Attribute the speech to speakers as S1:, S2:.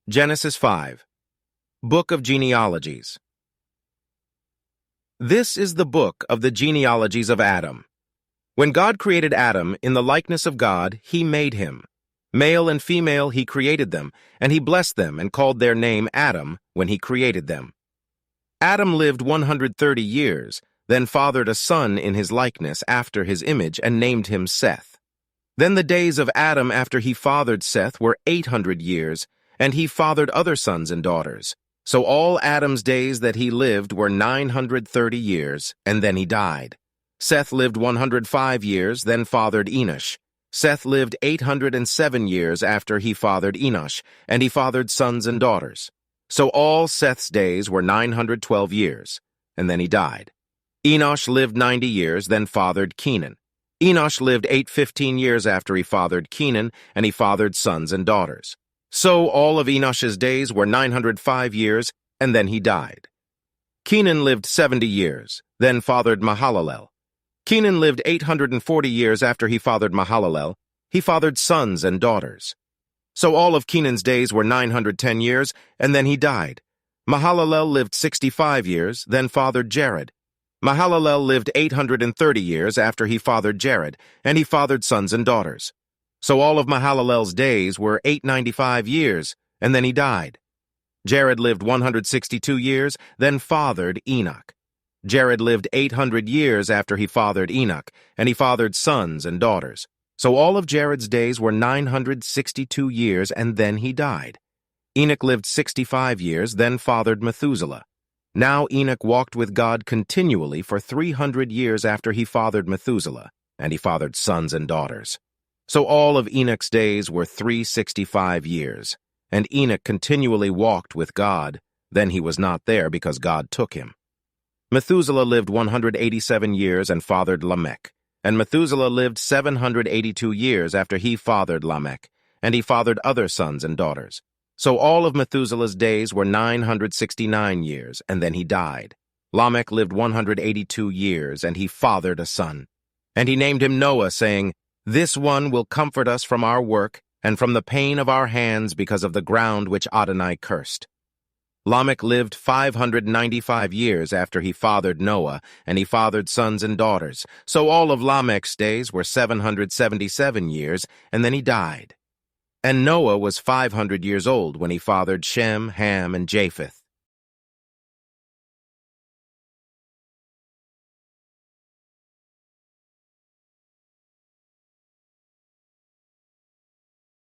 S1: Genesis 5. Book of Genealogies. This is the book of the genealogies of Adam. When God created Adam, in the likeness of God, he made him. Male and female he created them, and he blessed them and called their name Adam when he created them. Adam lived 130 years, then fathered a son in his likeness after his image and named him Seth. Then the days of Adam after he fathered Seth were 800 years, and he fathered other sons and daughters. So all Adam's days that he lived were 930 years, and then he died. Seth lived 105 years, then fathered Enosh. Seth lived 807 years after he fathered Enosh, and he fathered sons and daughters. So all Seth's days were 912 years, and then he died. Enosh lived 90 years, then fathered Kenan. Enosh lived 815 years after he fathered Kenan, and he fathered sons and daughters. So all of Enosh's days were 905 years, and then he died. Kenan lived 70 years, then fathered Mahalalel. Kenan lived 840 years after he fathered Mahalalel. He fathered sons and daughters. So all of Kenan's days were 910 years, and then he died. Mahalalel lived 65 years, then fathered Jared. Mahalalel lived 830 years after he fathered Jared, and he fathered sons and daughters. So all of Mahalalel's days were 895 years, and then he died. Jared lived 162 years, then fathered Enoch. Jared lived 800 years after he fathered Enoch, and he fathered sons and daughters. So all of Jared's days were 962 years, and then he died. Enoch lived 65 years, then fathered Methuselah. Now Enoch walked with God continually for 300 years after he fathered Methuselah, and he fathered sons and daughters. So all of Enoch's days were 365 years, and Enoch continually walked with God. Then he was not there because God took him. Methuselah lived 187 years and fathered Lamech, and Methuselah lived 782 years after he fathered Lamech, and he fathered other sons and daughters. So all of Methuselah's days were 969 years, and then he died. Lamech lived 182 years, and he fathered a son. And he named him Noah, saying, "This one will comfort us from our work and from the pain of our hands because of the ground which Adonai cursed." Lamech lived 595 years after he fathered Noah, and he fathered sons and daughters. So all of Lamech's days were 777 years, and then he died. And Noah was 500 years old when he fathered Shem, Ham, and Japheth.